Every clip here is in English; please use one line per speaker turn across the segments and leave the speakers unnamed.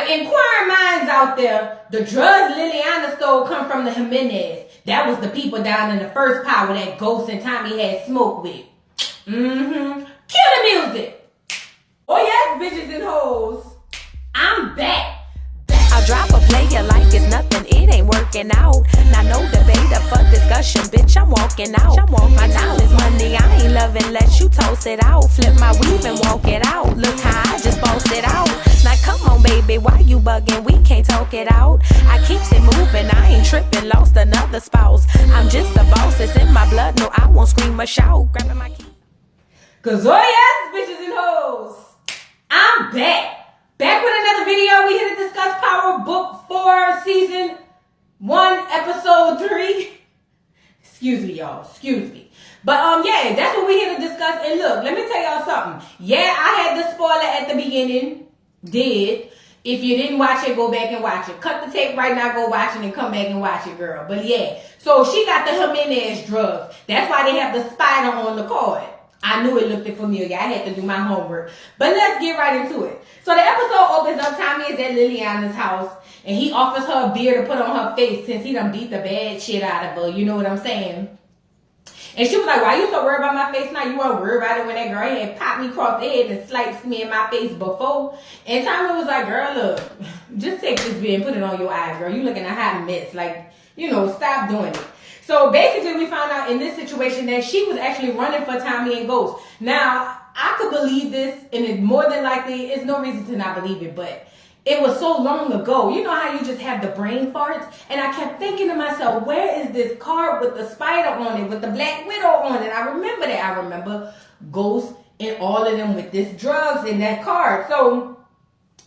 inquiring minds out there, the drugs Liliana stole come from the Jimenez. That was the people down in the first power that Ghost and Tommy had smoke with. Cue the music. Oh yes, bitches and hoes. I'm back.
I'll drop a player like it's nothing, it ain't working out. Now no debate up for discussion, bitch, I'm walking out. My time is money, I ain't loving unless you toast it out. Flip my weave and walk it out, look how I just bossed it out. Now come on baby, why you bugging, we can't talk it out. I keeps it moving, I ain't tripping, lost another spouse. I'm just a boss, it's in my blood, no I won't scream or shout. Grabbing my keys.
Cause oh yes, bitches and hoes, I'm back. Back with another video. We here to discuss Power Book 4, Season 1, Episode 3. Excuse me, y'all. Excuse me. But, yeah, that's what we here to discuss. And look, let me tell y'all something. Yeah, I had the spoiler at the beginning. Did. If you didn't watch it, go back and watch it. Cut the tape right now, go watch it, and come back and watch it, girl. But, yeah. So, she got the Jimenez drugs. That's why they have the spider on the card. I knew it looked familiar. I had to do my homework. But let's get right into it. So the episode opens up. Tommy is at Liliana's house. And he offers her a beer to put on her face since he done beat the bad shit out of her. You know what I'm saying? And she was like, why you so worried about my face now? You weren't worried about it when that girl had popped me across the head and sliced me in my face before. And Tommy was like, girl, look, just take this beer and put it on your eyes, girl. You looking a hot mess. Like, you know, stop doing it. So basically we found out in this situation that she was actually running for Tommy and Ghost. Now, I could believe this, and it more than likely, it's no reason to not believe it, but it was so long ago. You know how you just have the brain farts? And I kept thinking to myself, where is this card with the spider on it, with the Black Widow on it? I remember that. I remember Ghost and all of them with this drugs in that card. So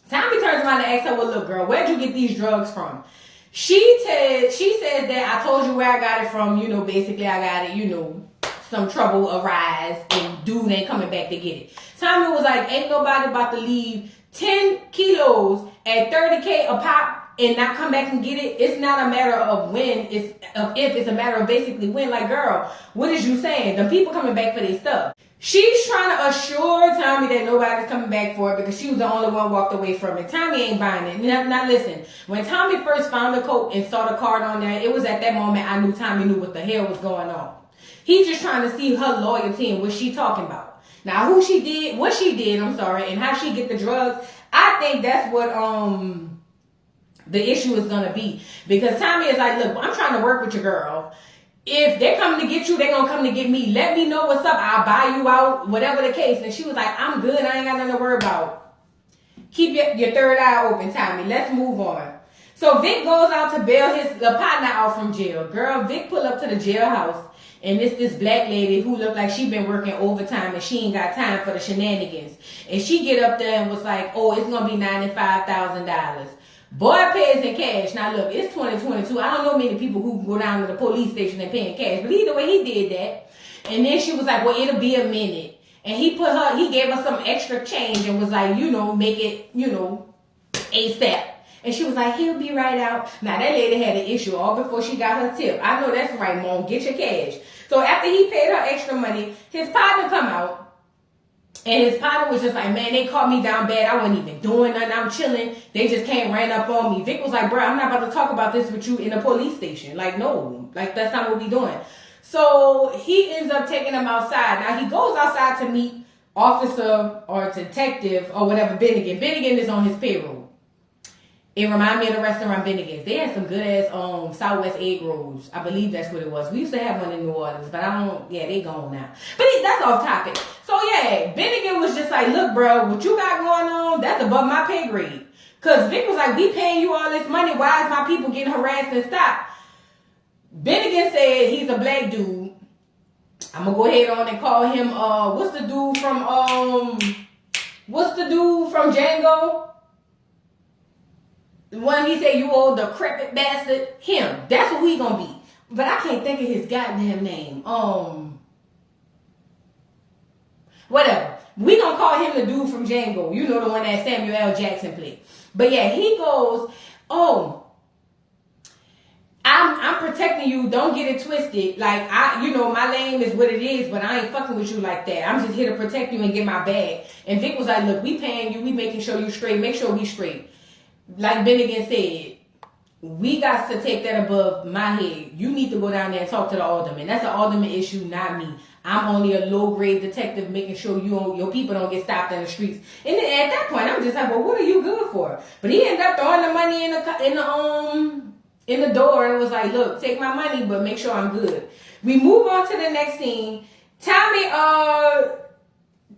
Tommy turns around and asks her, well, look, girl, where'd you get these drugs from? She said that I told you where I got it from. You know, basically I got it, you know, some trouble arise and dude ain't coming back to get it. Tommy was like, ain't nobody about to leave 10 kilos at 30K a pop and not come back and get it. It's not a matter of when, it's of if, it's a matter of basically when. Like, girl, what is you saying? The people coming back for their stuff. She's trying to assure Tommy that nobody's coming back for it because she was the only one walked away from it. Tommy ain't buying it. Now listen, when Tommy first found the coat and saw the card on there, it was at that moment I knew Tommy knew what the hell was going on. He's just trying to see her loyalty and what she talking about. Now what she did, and how she get the drugs, I think that's what the issue is gonna be. Because Tommy is like, look, I'm trying to work with your girl. If they're coming to get you, they're going to come to get me. Let me know what's up. I'll buy you out, whatever the case. And she was like, I'm good. I ain't got nothing to worry about. Keep your third eye open, Tommy. Let's move on. So Vic goes out to bail the partner out from jail. Girl, Vic pull up to the jailhouse. And it's this black lady who looked like she been working overtime and she ain't got time for the shenanigans. And she get up there and was like, oh, it's going to be $95,000. Boy pays in cash. Now look, it's 2022. I don't know many people who go down to the police station and pay in cash. But either way, he did that. And then she was like, well, it'll be a minute. And he gave her some extra change and was like, you know, make it, you know, ASAP. And she was like, he'll be right out. Now that lady had an issue all before she got her tip. I know that's right, Mom. Get your cash. So after he paid her extra money, his partner come out. And his partner was just like, man, they caught me down bad. I wasn't even doing nothing. I'm chilling. They just came, ran up on me. Vic was like, bro, I'm not about to talk about this with you in a police station. Like, no. Like, that's not what we doing. So he ends up taking him outside. Now, he goes outside to meet officer or detective or whatever, Bennigan. Bennigan is on his payroll. It reminded me of the restaurant Bennigan's. They had some good-ass Southwest egg rolls. I believe that's what it was. We used to have one in New Orleans, but they gone now. But that's off topic. So, yeah, Bennigan was just like, look, bro, what you got going on, that's above my pay grade. Because Vic was like, we paying you all this money. Why is my people getting harassed and stopped? Bennigan said he's a black dude. I'm going to go ahead on and call him, what's the dude from Django? The one he said, you old decrepit bastard. Him. That's what we gonna be. But I can't think of his goddamn name. Whatever. We gonna call him the dude from Django. You know, the one that Samuel L. Jackson played. But yeah, he goes, oh, I'm protecting you. Don't get it twisted. Like, my name is what it is, but I ain't fucking with you like that. I'm just here to protect you and get my bag. And Vic was like, look, we paying you. We making sure you straight. Make sure we straight. like Bennigan said, we got to take that above my head. You need to go down there and talk to the alderman. That's an alderman issue, not me. I'm only a low-grade detective making sure your people don't get stopped in the streets. And then at that point, I'm just like, well, what are you good for? But he ended up throwing the money in the door and was like, look, take my money, but make sure I'm good. We move on to the next scene. Tommy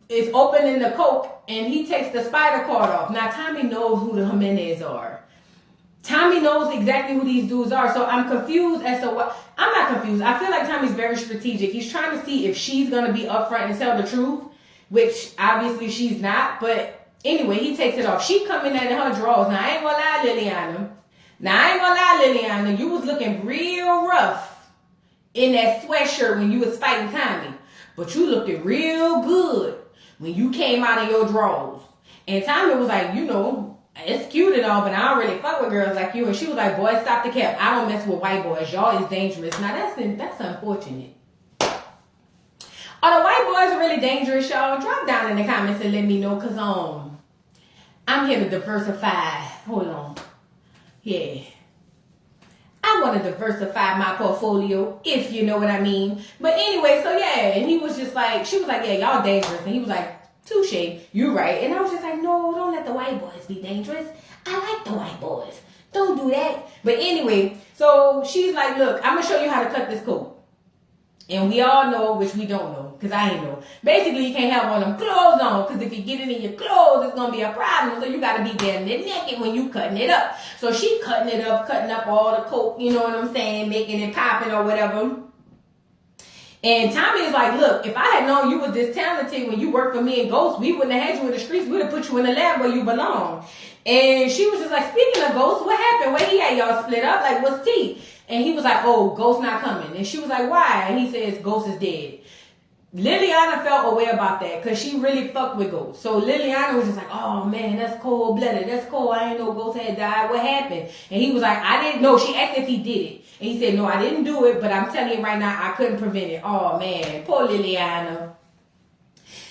is opening the Coke, and he takes the spider card off. Now, Tommy knows who the Jimenez are. Tommy knows exactly who these dudes are, so I'm confused as to what... I'm not confused. I feel like Tommy's very strategic. He's trying to see if she's going to be upfront and tell the truth, which obviously she's not, but anyway, he takes it off. She coming in her drawers. Now, I ain't gonna lie, Liliana. You was looking real rough in that sweatshirt when you was fighting Tommy, but you looking real good when you came out of your drawers. And Tommy was like, you know... It's cute and all, but I don't really fuck with girls like you. And she was like, boy, stop the cap. I don't mess with white boys. Y'all is dangerous. Now, that's unfortunate. Are the white boys really dangerous, y'all? Drop down in the comments and let me know, because I'm here to diversify. Hold on. Yeah. I want to diversify my portfolio, if you know what I mean. But anyway, so yeah. And he was just like, she was like, yeah, y'all dangerous. And he was like, touche, you right. And I was just like, no, don't let the white boys be dangerous. I like the white boys. Don't do that. But anyway, so she's like, look, I'm going to show you how to cut this coat. And we all know, which we don't know, because I ain't know. Basically, you can't have one of them clothes on, because if you get it in your clothes, it's going to be a problem. So you got to be damn near naked when you cutting it up. So she cutting it up, cutting up all the coat, you know what I'm saying, making it popping or whatever. And Tommy is like, look, if I had known you was this talented when you worked for me and Ghost, we wouldn't have had you in the streets. We would have put you in the lab where you belong. And she was just like, speaking of Ghost, what happened? Where he at? Y'all split up? Like, what's tea? And he was like, oh, Ghost not coming. And she was like, why? And he says, Ghost is dead. Liliana felt aware about that because she really fucked with Ghost. So Liliana was just like, oh man, that's cold-blooded. That's cold. I didn't know Ghost had died. What happened? And he was like, I didn't know. She asked if he did it. And he said, no, I didn't do it, but I'm telling you right now, I couldn't prevent it. Oh man, poor Liliana.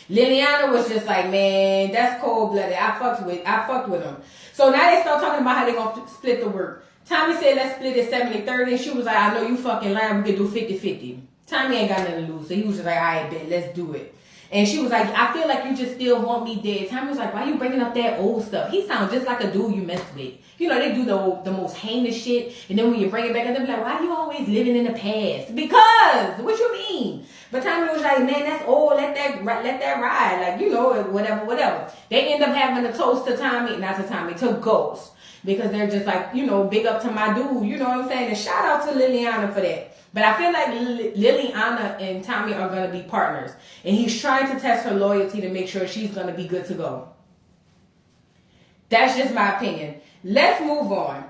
Liliana was just like, man, that's cold-blooded. I fucked with him. So now they start talking about how they gonna split the work. Tommy said, let's split it 70-30. And she was like, I know you fucking lying. We can do 50-50. Tommy ain't got nothing to lose. So he was just like, all right, bet, let's do it. And she was like, I feel like you just still want me dead. Tommy was like, why you bringing up that old stuff? He sounds just like a dude you messed with. You know, they do the most heinous shit. And then when you bring it back, they'll be like, why you always living in the past? Because, what you mean? But Tommy was like, man, that's old. Let that ride. Like, you know, whatever. They end up having a toast to to Ghost. Because they're just like, you know, big up to my dude. You know what I'm saying? And shout out to Liliana for that. But I feel like Liliana and Tommy are going to be partners. And he's trying to test her loyalty to make sure she's going to be good to go. That's just my opinion. Let's move on.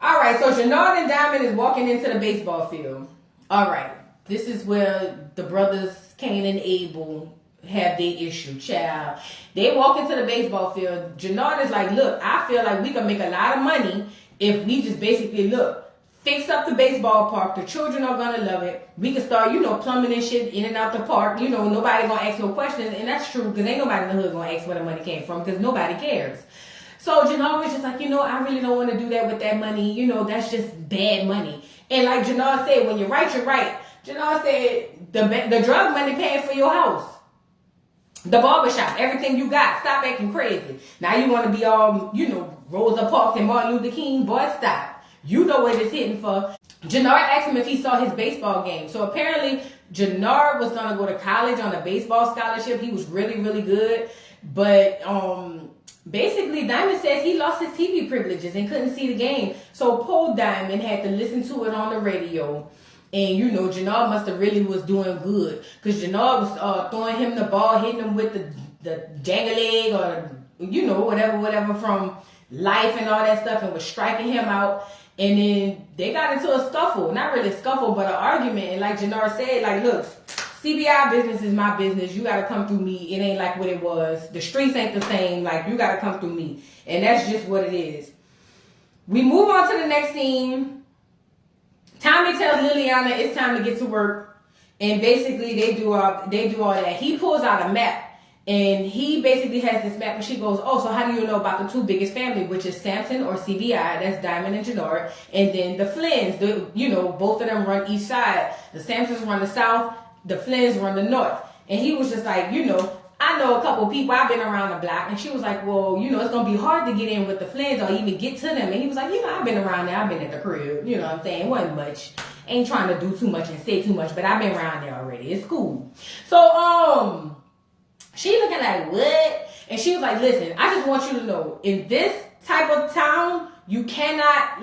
All right, so Jenard and Diamond is walking into the baseball field. All right, this is where the brothers Cain and Abel have their issue, child. They walk into the baseball field. Jenard is like, look, I feel like we can make a lot of money if we just basically, fix up the baseball park. The children are going to love it. We can start, plumbing and shit in and out the park. Nobody going to ask no questions. And that's true because ain't nobody in the hood going to ask where the money came from because nobody cares. So Jenard was just like, I really don't want to do that with that money. That's just bad money. And like Jenard said, when you're right, you're right. Jenard said the drug money paying for your house. The barbershop, everything you got. Stop acting crazy. Now you want to be all, Rosa Parks and Martin Luther King. Boy, stop. You know what it's hitting for. Jenard asked him if he saw his baseball game. So apparently, Jenard was going to go to college on a baseball scholarship. He was really, really good. But basically, Diamond says he lost his TV privileges and couldn't see the game. So poor Diamond had to listen to it on the radio. And, Jenard must have really was doing good. Because Jenard was throwing him the ball, hitting him with the jangle or, whatever from Life and all that stuff and was striking him out. And then they got into a scuffle. Not really a scuffle, but an argument. And like Jenard said, like, look, CBI business is my business. You got to come through me. It ain't like what it was. The streets ain't the same. Like, you got to come through me. And that's just what it is. We move on to the next scene. Tommy tells Liliana it's time to get to work. And basically, they do all that. He pulls out a map. And he basically has this map, and she goes, oh, so how do you know about the two biggest families, which is Sampson or CBI, that's Diamond and Jannard, and then the Flynn's, both of them run each side. The Sampsons run the south, the Flynn's run the north. And he was just like, I know a couple people, I've been around the block. And she was like, well, it's going to be hard to get in with the Flynn's or even get to them. And he was like, I've been around there, I've been at the crib, you know what I'm saying, it wasn't much. Ain't trying to do too much and say too much, but I've been around there already, it's cool. So, she looking like, what? And she was like, listen, I just want you to know, in this type of town, you cannot,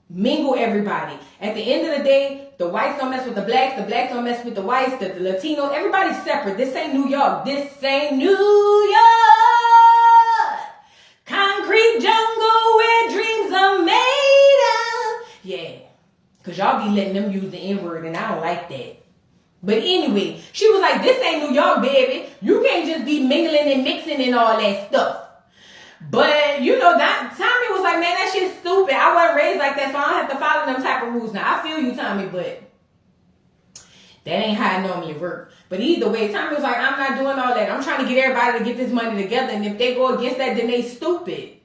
mingle everybody. At the end of the day, the whites don't mess with the blacks don't mess with the whites, the Latino, everybody's separate. This ain't New York. This ain't New York. Concrete jungle where dreams are made of. Yeah. Because y'all be letting them use the N-word, and I don't like that. But anyway, she was like, this ain't New York, baby. You can't just be mingling and mixing and all that stuff. But, that Tommy was like, man, that shit's stupid. I wasn't raised like that, so I don't have to follow them type of rules. Now, I feel you, Tommy, but that ain't how it normally works. But either way, Tommy was like, I'm not doing all that. I'm trying to get everybody to get this money together. And if they go against that, then they stupid.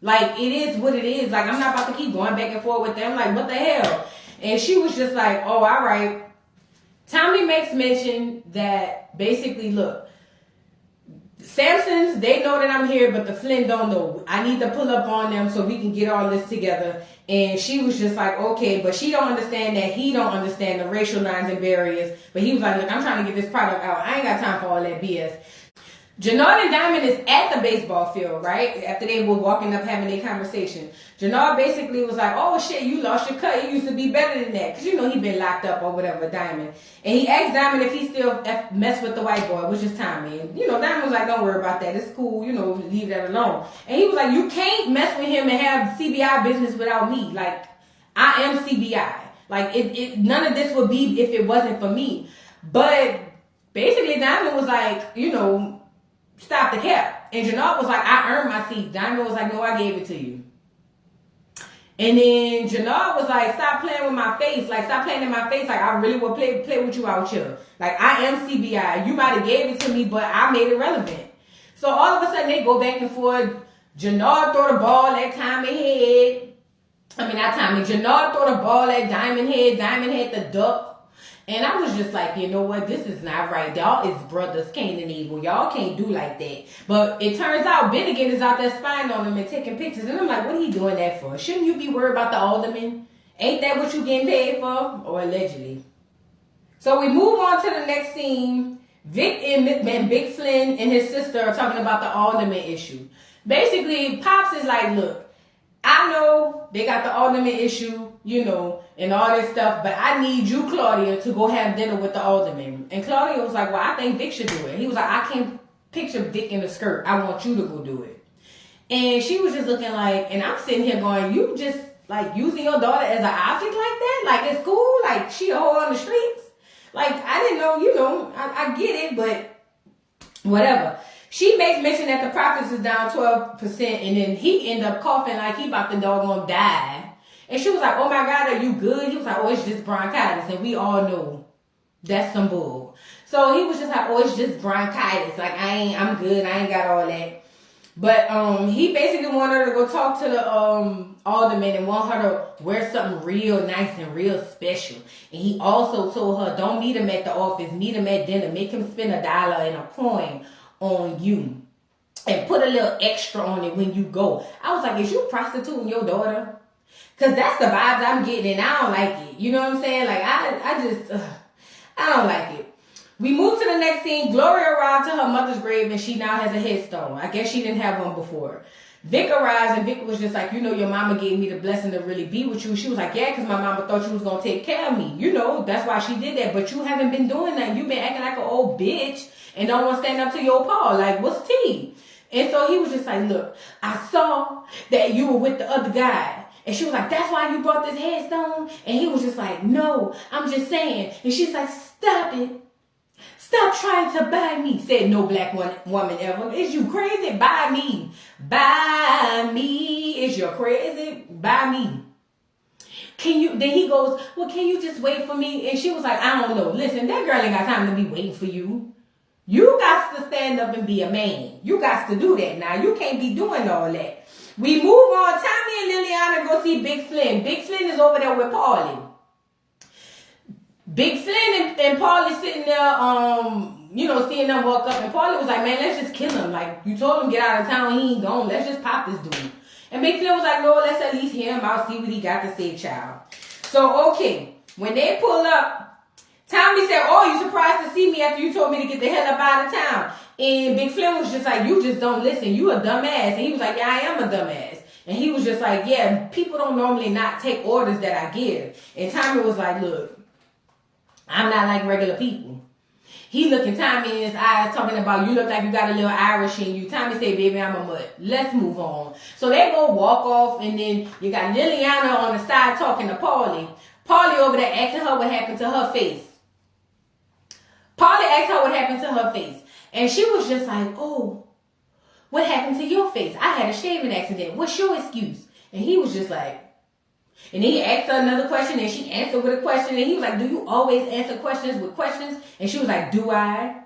It is what it is. I'm not about to keep going back and forth with them. What the hell? And she was just like, oh, all right. Tommy makes mention that basically, look, Sampsons, they know that I'm here, but the Flynn don't know. I need to pull up on them so we can get all this together. And she was just like, okay, but she don't understand that he don't understand the racial lines and barriers. But he was like, look, I'm trying to get this product out. I ain't got time for all that BS. Jannard and Diamond is at the baseball field, right? After they were walking up having a conversation. Jannard basically was like, oh shit, you lost your cut. You used to be better than that. Because he been locked up or whatever, Diamond. And he asked Diamond if he still mess with the white boy, which is Tommy. And, Diamond was like, don't worry about that. It's cool, leave that alone. And he was like, you can't mess with him and have CBI business without me. I am CBI. None of this would be if it wasn't for me. But basically, Diamond was like, stop the cap. And Jannard was like, I earned my seat. Diamond was like, no, I gave it to you. And then Jannard was like, stop playing with my face. Stop playing in my face. I really will play with you out here. I am CBI. You might have gave it to me, but I made it relevant. So all of a sudden, they go back and forth. Jannard throw the ball at Tommy head. Jannard throw the ball at Diamond head. Diamond had the duck. And I was just like, you know what? This is not right. Y'all is brothers, Cain and Abel. Y'all can't do like that. But it turns out Bennigan is out there spying on them and taking pictures. And I'm like, what are you doing that for? Shouldn't you be worried about the alderman? Ain't that what you getting paid for? Or allegedly. So we move on to the next scene. Vic and Big Flynn and his sister are talking about the alderman issue. Basically, Pops is like, look, I know they got the alderman issue, and all this stuff, but I need you, Claudia, to go have dinner with the alderman. And Claudia was like, well, I think Vic should do it. He was like, I can't picture Vic in a skirt. I want you to go do it. And she was just looking like, and I'm sitting here going, you just using your daughter as an object like that? It's cool? She a hoe on the streets? I didn't know, I get it, but whatever. She makes mention that the profits is down 12%, and then he end up coughing like he about to doggone die. And she was like, oh my God, are you good? He was like, oh, it's just bronchitis. And we all know that's some bull. So he was just like, oh, it's just bronchitis. I'm good. I ain't got all that. But he basically wanted her to go talk to the alderman and want her to wear something real nice and real special. And he also told her, don't meet him at the office. Meet him at dinner. Make him spend $1 and a coin on you. And put a little extra on it when you go. I was like, is you prostituting your daughter? Because that's the vibes I'm getting, and I don't like it. You know what I'm saying? I don't like it. We move to the next scene. Gloria arrived to her mother's grave, and she now has a headstone. I guess she didn't have one before. Vic arrives, and Vic was just like, your mama gave me the blessing to really be with you. She was like, yeah, because my mama thought you was going to take care of me. That's why she did that. But you haven't been doing that. You've been acting like an old bitch and don't want to stand up to your pa. What's tea? And so he was just like, look, I saw that you were with the other guy. And she was like, that's why you brought this headstone? And he was just like, no, I'm just saying. And she's like, stop it. Stop trying to buy me, said no black woman ever. Is you crazy? Buy me. Buy me. Is you crazy? Buy me. Then he goes, well, can you just wait for me? And she was like, I don't know. Listen, that girl ain't got time to be waiting for you. You got to stand up and be a man. You got to do that. Now, you can't be doing all that. We move on. Tommy and Liliana go see Big Flynn. Big Flynn is over there with Paulie. Big Flynn and Paulie sitting there, seeing them walk up. And Paulie was like, man, let's just kill him. Like, you told him get out of town. He ain't gone. Let's just pop this dude. And Big Flynn was like, no, let's at least hear him out, see what he got to say, child. So, okay. When they pull up, Tommy said, oh, you surprised to see me after you told me to get the hell up out of town. And Big Flynn was just like, you just don't listen. You a dumbass. And he was like, yeah, I am a dumbass. And he was just like, yeah, people don't normally not take orders that I give. And Tommy was like, look, I'm not like regular people. He looking Tommy in his eyes talking about, you look like you got a little Irish in you. Tommy said, baby, I'm a mutt. Let's move on. So they go walk off, and then you got Liliana on the side talking to Paulie. Paulie over there asking her what happened to her face. Paulie asked her what happened to her face. And she was just like, oh, what happened to your face? I had a shaving accident. What's your excuse? And he was just like, and then he asked her another question, and she answered with a question. And he was like, do you always answer questions with questions? And she was like, do I?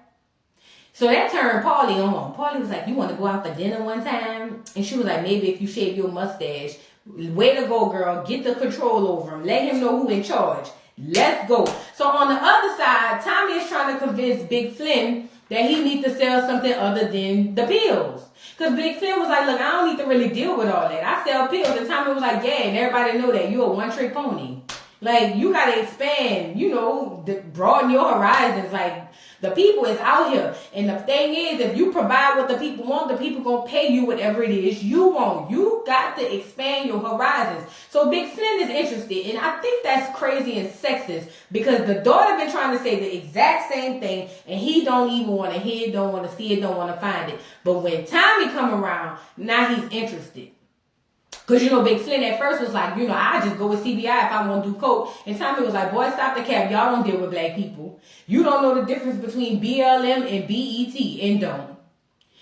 So that turned Paulie on. Paulie was like, you want to go out for dinner one time? And she was like, maybe if you shave your mustache. Way to go, girl. Get the control over him. Let him know who in charge. Let's go. So on the other side, Tommy is trying to convince Big Flynn that he needs to sell something other than the pills. Because Big Flynn was like, look, I don't need to really deal with all that. I sell pills. And Tommy was like, yeah, and everybody know that you're a one-trick pony. Like, you got to expand, broaden your horizons. Like, the people is out here. And the thing is, if you provide what the people want, the people going to pay you whatever it is you want. You got to expand your horizons. So Big Flynn is interested. And I think that's crazy and sexist, because the daughter been trying to say the exact same thing, and he don't even want to hear it, don't want to see it, don't want to find it. But when Tommy come around, now he's interested. Because, Big Flynn at first was like, I just go with CBI if I want to do coke. And Tommy was like, boy, stop the cap. Y'all don't deal with black people. You don't know the difference between BLM and BET, and don't.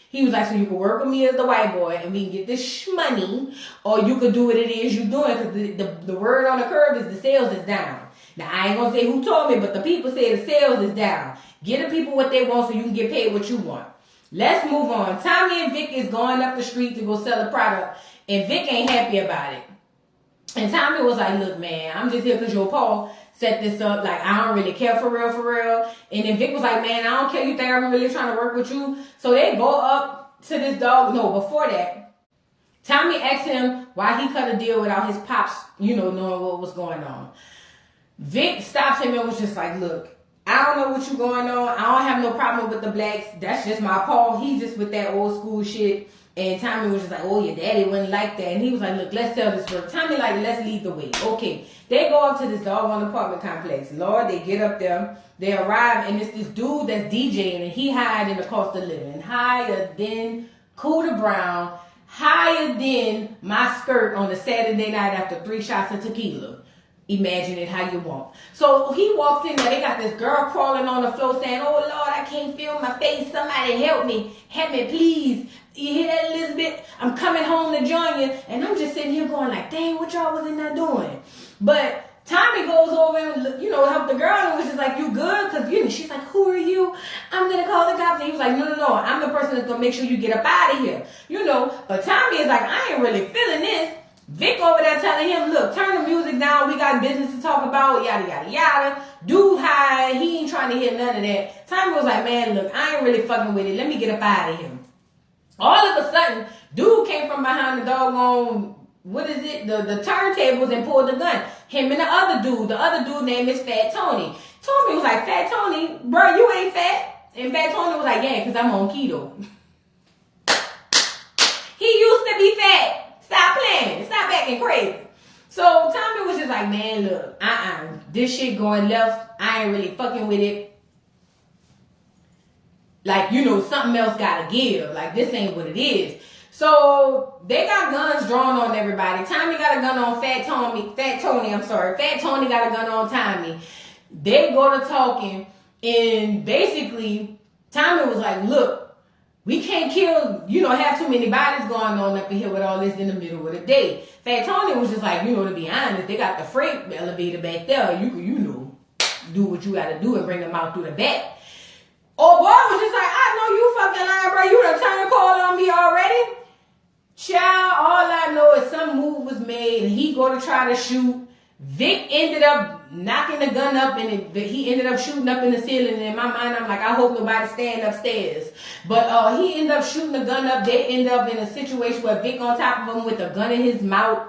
He was like, so you can work with me as the white boy and we can get this money, or you could do what it is you're doing, because the word on the curb is the sales is down. Now, I ain't going to say who told me, but the people say the sales is down. Get the people what they want so you can get paid what you want. Let's move on. Tommy and Vic is going up the street to go sell a product. And Vic ain't happy about it. And Tommy was like, look, man, I'm just here because your Paul set this up. Like, I don't really care for real. And then Vic was like, man, I don't care. You think I'm really trying to work with you? So they go up to this dog. No, before that, Tommy asked him why he cut a deal without his pops, knowing what was going on. Vic stops him and was just like, look, I don't know what you going on. I don't have no problem with the blacks. That's just my Paul. He's just with that old school shit. And Tommy was just like, oh, your daddy wouldn't like that. And he was like, look, let's sell this work. Tommy like, let's lead the way. Okay. They go up to this doggone apartment complex. Lord, they get up there. They arrive, and it's this dude that's DJing, and he higher than the cost of living. Higher than Cooter Brown. Higher than my skirt on a Saturday night after 3 shots of tequila. Imagine it how you want. So he walks in there. They got this girl crawling on the floor saying, oh, Lord, I can't feel my face. Somebody help me. Help me, please. You hear that, Elizabeth? I'm coming home to join you. And I'm just sitting here going like, dang, what y'all was in there doing? But Tommy goes over and, help the girl. And was just like, you good? Because, she's like, who are you? I'm going to call the cops. And he was like, no. I'm the person that's going to make sure you get up out of here. But Tommy is like, I ain't really feeling this. Vic over there telling him, look, turn the music down. We got business to talk about, yada, yada, yada. Dude high. He ain't trying to hear none of that. Tommy was like, man, look, I ain't really fucking with it. Let me get up out of here. All of a sudden, dude came from behind the doggone, the turntables, and pulled the gun. Him and the other dude name is Fat Tony. Tommy was like, Fat Tony, bro, you ain't fat. And Fat Tony was like, yeah, because I'm on keto. He used to be fat. Stop playing. Stop acting crazy. So Tommy was just like, man, look, this shit going left. I ain't really fucking with it. Like, something else gotta give. Like, this ain't what it is. So, they got guns drawn on everybody. Tommy got a gun on Fat Tony, Fat Tony got a gun on Tommy. They go to talking, and basically, Tommy was like, look, we can't kill, have too many bodies going on up in here with all this in the middle of the day. Fat Tony was just like, to be honest, they got the freight elevator back there. You can, do what you gotta do and bring them out through the back. Oh boy was just like, I know you fucking lying, bro. You done turned the call on me already. Child, all I know is some move was made and he go to try to shoot. Vic ended up knocking the gun up and he ended up shooting up in the ceiling. And in my mind, I'm like, I hope nobody stand upstairs. But he ended up shooting the gun up. They end up in a situation where Vic on top of him with a gun in his mouth.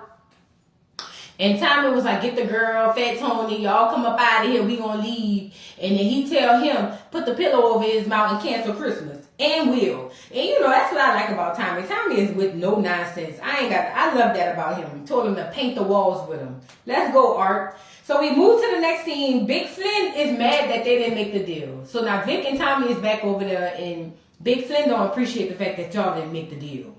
And Tommy was like, get the girl, Fat Tony, y'all come up out of here, we gonna leave. And then he tell him, put the pillow over his mouth and cancel Christmas. And will. And you know, that's what I like about Tommy. Tommy is with no nonsense. I love that about him. Told him to paint the walls with him. Let's go, Art. So we move to the next scene. Big Flynn is mad that they didn't make the deal. So now Vic and Tommy is back over there and Big Flynn don't appreciate the fact that y'all didn't make the deal.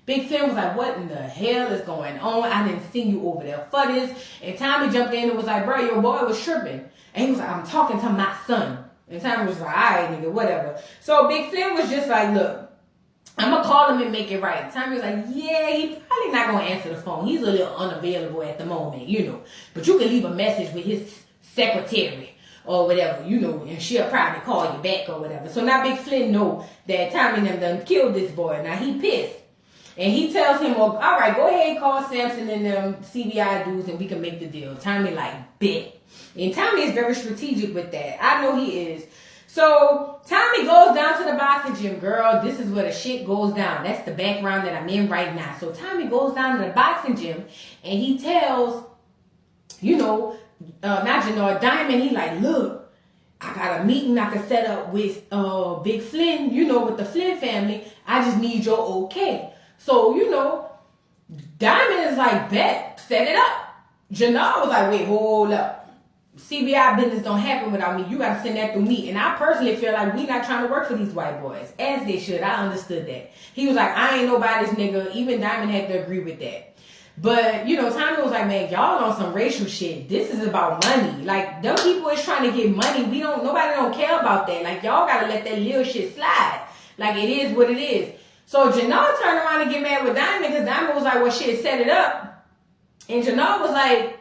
Big Flynn was like, what in the hell is going on? I didn't see you over there for this. And Tommy jumped in and was like, bro, your boy was tripping. And he was like, I'm talking to my son. And Tommy was like, all right, nigga, whatever. So Big Flynn was just like, look, I'm going to call him and make it right. Tommy was like, yeah, he probably not going to answer the phone. He's a little unavailable at the moment, you know. But you can leave a message with his secretary or whatever, you know, and she'll probably call you back or whatever. So now Big Flynn know that Tommy and them done killed this boy. Now he pissed. And he tells him, well, all right, go ahead and call Samson and them CBI dudes and we can make the deal. Tommy like, bet. And Tommy is very strategic with that. I know he is. So Tommy goes down to the boxing gym. Girl, this is where the shit goes down. That's the background that I'm in right now. So Tommy goes down to the boxing gym and he tells, you know, not Janard Diamond, he like, look, I got a meeting I can set up with Big Flynn, you know, with the Flynn family. I just need your okay. So, you know, Diamond is like, bet, set it up. Janard was like, wait, hold up. CBI business don't happen without me. You got to send that through me. And I personally feel like we not trying to work for these white boys. As they should. I understood that. He was like, I ain't nobody's nigga. Even Diamond had to agree with that. But, you know, Tommy was like, man, y'all on some racial shit. This is about money. Like, them people is trying to get money. Nobody don't care about that. Like, y'all got to let that little shit slide. Like, it is what it is. So Janard turned around and get mad with Diamond because Diamond was like, well, shit, set it up. And Janard was like,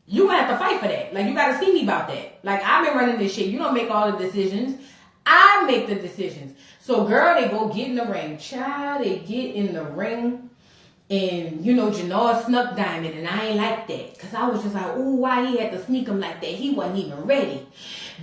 you gonna have to fight for that. Like, you gotta see me about that. Like, I've been running this shit. You don't make all the decisions. I make the decisions. So, girl, they go get in the ring. Child, they get in the ring. And, you know, Janard snuck Diamond. And I ain't like that. Because I was just like, ooh, why he had to sneak him like that? He wasn't even ready.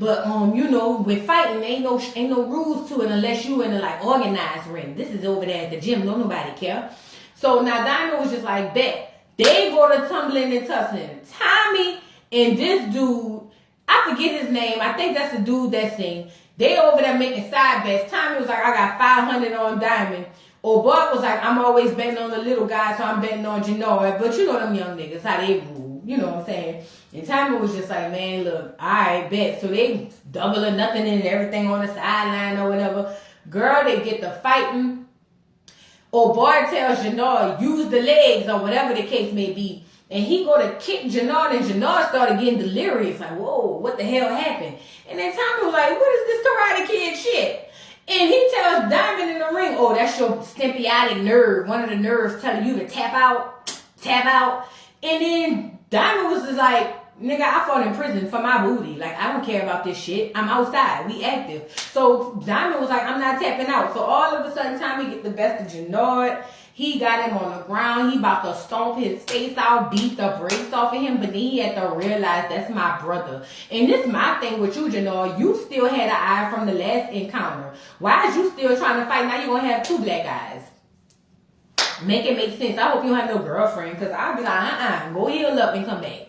But, you know, with fighting, ain't no rules to it unless you in a, like, organized ring. This is over there at the gym. Don't nobody care. So, now Diamond was just like, bet. They go to tumbling and tussling. Tommy and this dude, I forget his name. I think that's the dude that sing. They over there making side bets. Tommy was like, I got 500 on Diamond. Or Bud was like, I'm always betting on the little guy, so I'm betting on Janard. But you know them young niggas, how they rule. You know what I'm saying? And Tommy was just like, man, look, I bet. So they double or nothing and everything on the sideline or whatever. Girl, they get to fighting. Or boy tells Janard, use the legs or whatever the case may be. And he go to kick Janard and Janard started getting delirious. Like, whoa, what the hell happened? And then Tommy was like, what is this Karate Kid shit? And he tells Diamond in the ring, oh, that's your symbiotic nerve. One of the nerves telling you to tap out. And then Diamond was just like, nigga, I fought in prison for my booty. Like, I don't care about this shit. I'm outside. We active. So Diamond was like, I'm not tapping out. So all of a sudden, Tommy get the best of Janard. He got him on the ground. He about to stomp his face out, beat the brakes off of him. But then he had to realize that's my brother. And this my thing with you, Janard. You still had an eye from the last encounter. Why is you still trying to fight? Now you're going to have two black eyes. Make it make sense. I hope you don't have no girlfriend. Because I'll be like, go heal up and come back.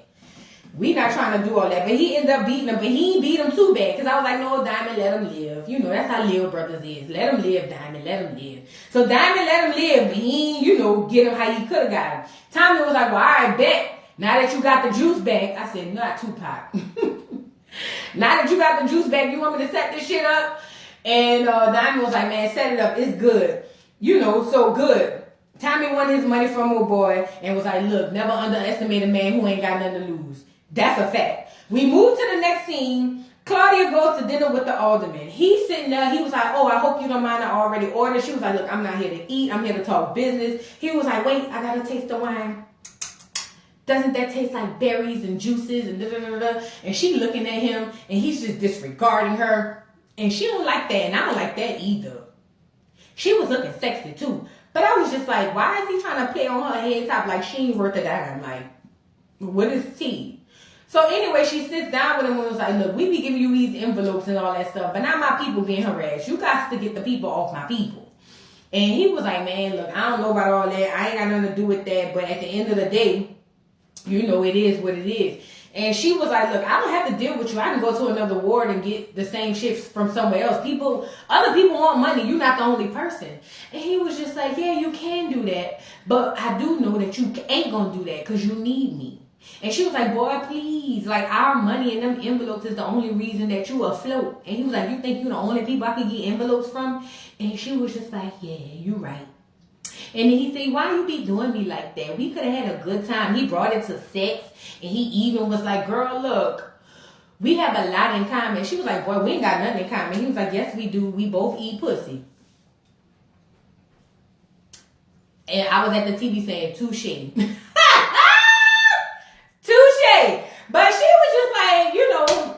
We not trying to do all that. But he ended up beating him. But he ain't beat him too bad. Because I was like, no, Diamond, let him live. You know, that's how little brothers is. Let him live, Diamond. Let him live. So Diamond let him live. But he ain't, you know, get him how he could have got him. Tommy was like, well, all right, bet. Now that you got the juice back. I said, not Tupac. Now that you got the juice back, you want me to set this shit up? And Diamond was like, man, set it up. It's good. You know, so good. Tommy won his money from old boy and was like, look, never underestimate a man who ain't got nothing to lose. That's a fact. We move to the next scene. Claudia goes to dinner with the alderman. He's sitting there. He was like, oh, I hope you don't mind. I already ordered. She was like, look, I'm not here to eat. I'm here to talk business. He was like, wait, I got to taste the wine. Doesn't that taste like berries and juices and da-da-da-da? And she looking at him and he's just disregarding her. And she don't like that, and I don't like that either. She was looking sexy too. But I was just like, why is he trying to play on her head top like she ain't worth a dime? Like, what is tea? So anyway, she sits down with him and was like, look, we be giving you these envelopes and all that stuff, but not my people being harassed. You got to get the people off my people. And he was like, man, look, I don't know about all that. I ain't got nothing to do with that. But at the end of the day, you know, it is what it is. And she was like, look, I don't have to deal with you. I can go to another ward and get the same shifts from somewhere else. Other people want money. You're not the only person. And he was just like, yeah, you can do that. But I do know that you ain't going to do that because you need me. And she was like, boy, please. Like, our money in them envelopes is the only reason that you afloat. And he was like, you think you're the only people I can get envelopes from? And she was just like, yeah, you right. And then he said, why you be doing me like that? We could have had a good time. He brought it to sex. And he even was like, girl, look, we have a lot in common. She was like, boy, we ain't got nothing in common. He was like, yes, we do. We both eat pussy. And I was at the TV saying, touche. Touche. But she was just like, you know,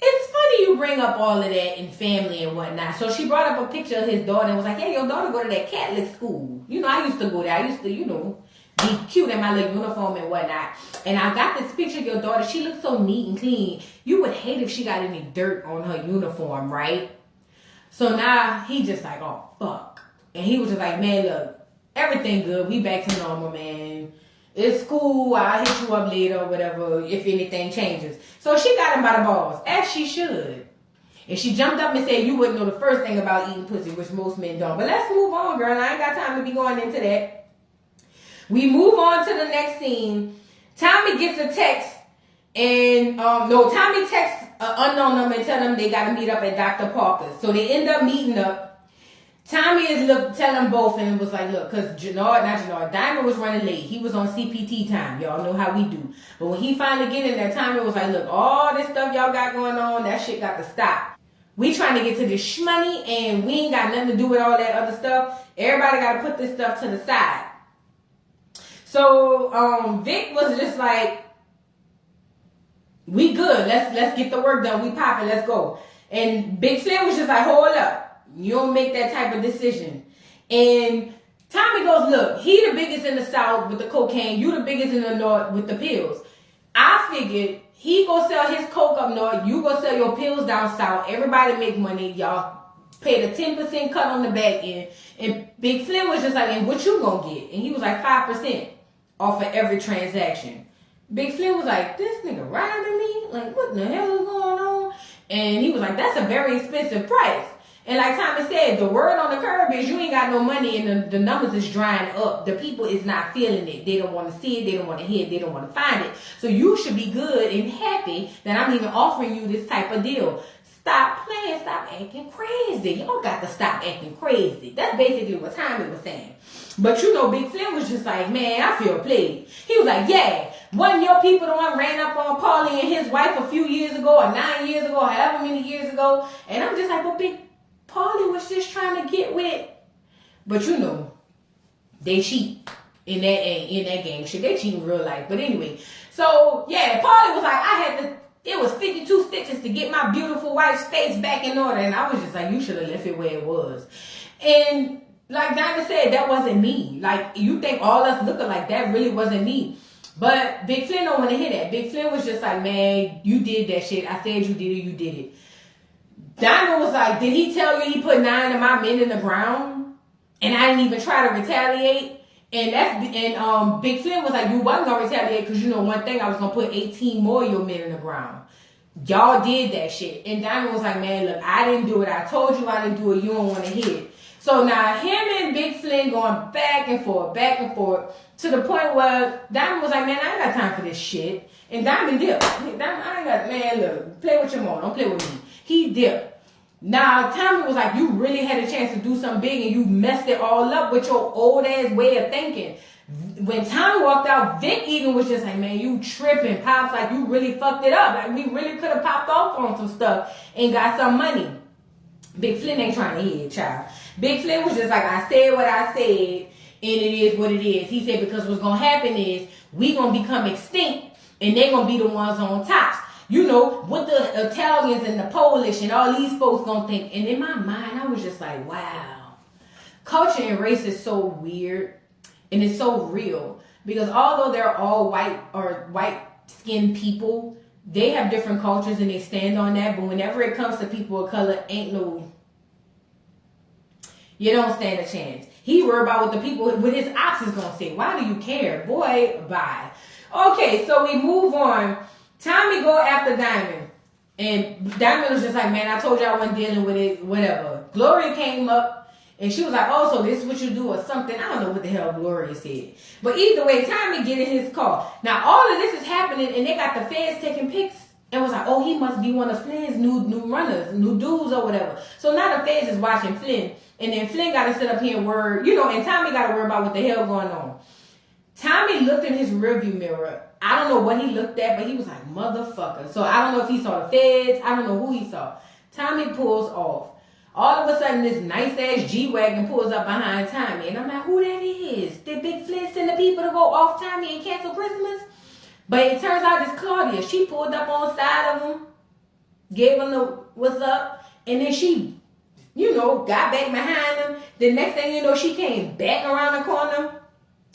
it's funny you bring up all of that in family and whatnot. So she brought up a picture of his daughter and was like, hey, your daughter go to that Catholic school. You know, I used to go there. I used to, you know, be cute in my little uniform and whatnot. And I got this picture of your daughter. She looks so neat and clean. You would hate if she got any dirt on her uniform, right? So now he just like, oh, fuck. And he was just like, man, look, everything good. We back to normal, man. It's cool. I'll hit you up later or whatever if anything changes. So she got him by the balls, as she should. And she jumped up and said, you wouldn't know the first thing about eating pussy, which most men don't. But let's move on, girl. I ain't got time to be going into that. We move on to the next scene. Tommy gets a text. And, Tommy texts an unknown number and tell them they got to meet up at Dr. Parker's. So they end up meeting up. Tommy is telling them both, and it was like, look, because Diamond was running late. He was on CPT time. Y'all know how we do. But when he finally get in there, Tommy was like, look, all this stuff y'all got going on, that shit got to stop. We trying to get to this shmoney, and we ain't got nothing to do with all that other stuff. Everybody got to put this stuff to the side. So, Vic was just like, we good. Let's get the work done. We popping. Let's go. And Big Slim was just like, hold up. You don't make that type of decision. And Tommy goes, look, he the biggest in the South with the cocaine. You the biggest in the North with the pills. I figured he go sell his coke up north. You go sell your pills down south. Everybody make money. Y'all pay the 10% cut on the back end. And Big Slim was just like, and what you gonna get? And he was like 5% off of every transaction. Big Slim was like, this nigga riding me? Like, what the hell is going on? And he was like, that's a very expensive price. And like Tommy said, the word on the curb is you ain't got no money and the numbers is drying up. The people is not feeling it. They don't want to see it. They don't want to hear it. They don't want to find it. So you should be good and happy that I'm even offering you this type of deal. Stop playing. Stop acting crazy. Y'all got to stop acting crazy. That's basically what Tommy was saying. But you know, Big Slim was just like, man, I feel played. He was like, yeah, wasn't your people the one ran up on Paulie and his wife a few years ago or 9 years ago, or however many years ago? And I'm just like, well, Big Paulie was just trying to get with. But you know, they cheat in that game. Shit, they cheat in real life. But anyway, so yeah, Paulie was like, it was 52 stitches to get my beautiful wife's face back in order. And I was just like, you should have left it where it was. And like Diamond said, that wasn't me. Like, you think all us looking like that really wasn't me. But Big Flynn don't want to hear that. Big Flynn was just like, man, you did that shit. I said you did it, you did it. Diamond was like, did he tell you he put 9 of my men in the ground? And I didn't even try to retaliate? And Big Flynn was like, you wasn't going to retaliate because you know one thing, I was going to put 18 more of your men in the ground. Y'all did that shit. And Diamond was like, man, look, I didn't do it. I told you I didn't do it. You don't want to hear it. So now him and Big Flynn going back and forth, to the point where Diamond was like, man, I ain't got time for this shit. And Diamond dipped. Man, look, play with your mom. Don't play with me. He dipped. Now, Tommy was like, you really had a chance to do something big and you messed it all up with your old ass way of thinking. When Tommy walked out, Vic even was just like, man, you tripping. Pops, like, you really fucked it up. Like, we really could have popped off on some stuff and got some money. Big Flynn ain't trying to hear it, child. Big Flynn was just like, I said what I said, and it is what it is. He said, because what's going to happen is we going to become extinct, and they going to be the ones on top. you know, what the Italians and the Polish and all these folks gonna think. And in my mind, I was just like, wow. Culture and race is so weird and it's so real. Because although they're all white or white-skinned people, they have different cultures and they stand on that. But whenever it comes to people of color, you don't stand a chance. He worried about what the people with his ops is gonna say. Why do you care? Boy, bye. Okay, so we move on. Tommy go after Diamond. And Diamond was just like, man, I told you I wasn't dealing with it, whatever. Gloria came up and she was like, oh, so this is what you do or something. I don't know what the hell Gloria said. But either way, Tommy get in his car. Now, all of this is happening and they got the feds taking pics. And was like, oh, he must be one of Flynn's new runners, new dudes or whatever. So now the feds is watching Flynn. And then Flynn got to sit up here and worry, you know, and Tommy got to worry about what the hell going on. Tommy looked in his rearview mirror. I don't know what he looked at, but he was like, motherfucker. So I don't know if he saw the feds. I don't know who he saw. Tommy pulls off. All of a sudden, this nice-ass G-Wagon pulls up behind Tommy. And I'm like, who that is? Did Big Flynn send the people to go off Tommy and cancel Christmas? But it turns out it's Claudia. She pulled up on the side of him, gave him the what's up, and then she, you know, got back behind him. The next thing you know, she came back around the corner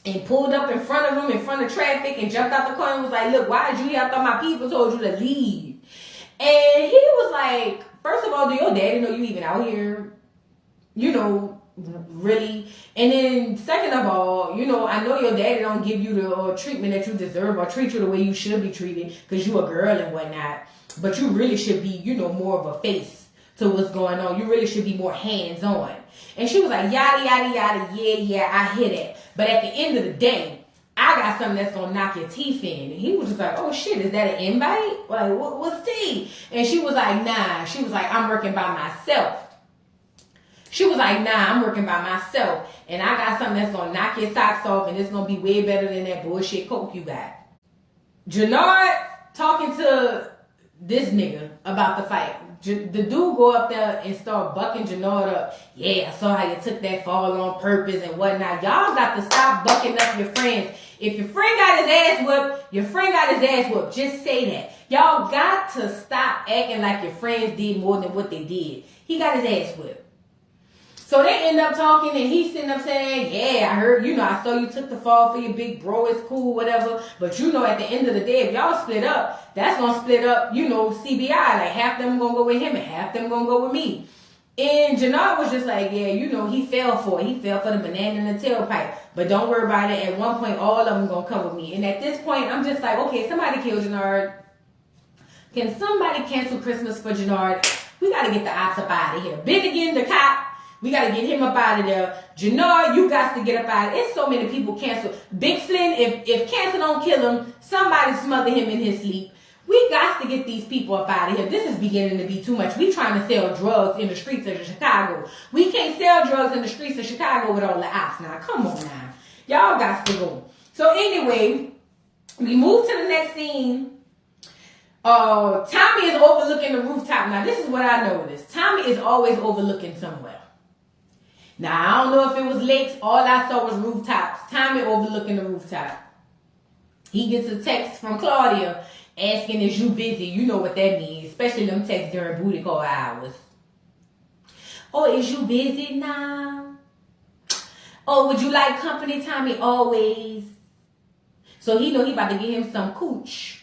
and pulled up in front of him, in front of traffic, and jumped out the car and was like, look, why did you here? I thought my people told you to leave. And he was like, first of all, do your daddy know you even out here? You know, really? And then second of all, you know, I know your daddy don't give you the treatment that you deserve or treat you the way you should be treated because you a girl and whatnot. But you really should be, you know, more of a face to what's going on. You really should be more hands-on. And she was like, yada, yada, yada, yeah, I hear that. But at the end of the day, I got something that's going to knock your teeth in. And he was just like, oh, shit, is that an invite? Like, what's tea? And she was like, nah. She was like, I'm working by myself. She was like, nah, I'm working by myself. And I got something that's going to knock your socks off, and it's going to be way better than that bullshit coke you got. Jannard talking to this nigga about the fight. The dude go up there and start bucking Jannard up. Yeah, I saw how you took that fall on purpose and whatnot. Y'all got to stop bucking up your friends. If your friend got his ass whooped, your friend got his ass whooped. Just say that. Y'all got to stop acting like your friends did more than what they did. He got his ass whipped. So they end up talking and he's sitting up saying, yeah, I heard, you know, I saw you took the fall for your big bro, it's cool, whatever. But you know, at the end of the day, if y'all split up, that's going to split up, you know, CBI. Like half them going to go with him and half them going to go with me. And Jannard was just like, yeah, you know, he fell for it. He fell for the banana in the tailpipe. But don't worry about it. At one point, all of them going to come with me. And at this point, I'm just like, okay, somebody kill Jannard. Can somebody cancel Christmas for Jannard? We got to get the ops up out of here. Big again, the cop. We got to get him up out of there. Jannard, you got to get up out of there. It's so many people cancel. Big Flynn, if cancer don't kill him, somebody smother him in his sleep. We got to get these people up out of here. This is beginning to be too much. We trying to sell drugs in the streets of Chicago. We can't sell drugs in the streets of Chicago with all the ops now. Come on now. Y'all got to go. So anyway, we move to the next scene. Tommy is overlooking the rooftop. Now, this is what I noticed. Tommy is always overlooking somewhere. Now, I don't know if it was lakes. All I saw was rooftops. Tommy overlooking the rooftop. He gets a text from Claudia asking, is you busy? You know what that means, especially them texts during booty call hours. Oh, is you busy now? Oh, would you like company, Tommy? Always. So he know he about to get him some cooch.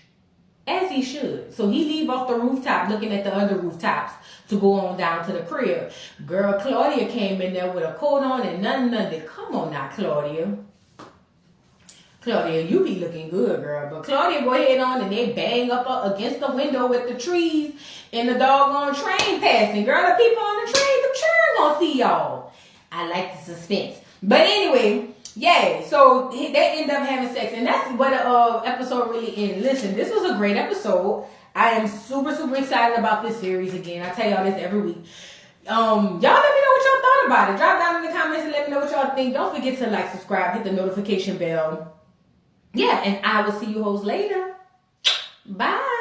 As he should. So he leave off the rooftop looking at the other rooftops to go on down to the crib. Girl, Claudia came in there with a coat on and nothing. Come on now, Claudia. Claudia, you be looking good, girl. But Claudia go ahead on and they bang up against the window with the trees and the doggone train passing. Girl, the people on the train, the train gonna see y'all. I like the suspense. But anyway, yeah, so they end up having sex. And that's what the episode really ends. Listen, this was a great episode. I am super, super excited about this series again. I tell y'all this every week. Y'all let me know what y'all thought about it. Drop down in the comments and let me know what y'all think. Don't forget to like, subscribe, hit the notification bell. Yeah, and I will see you hoes later. Bye.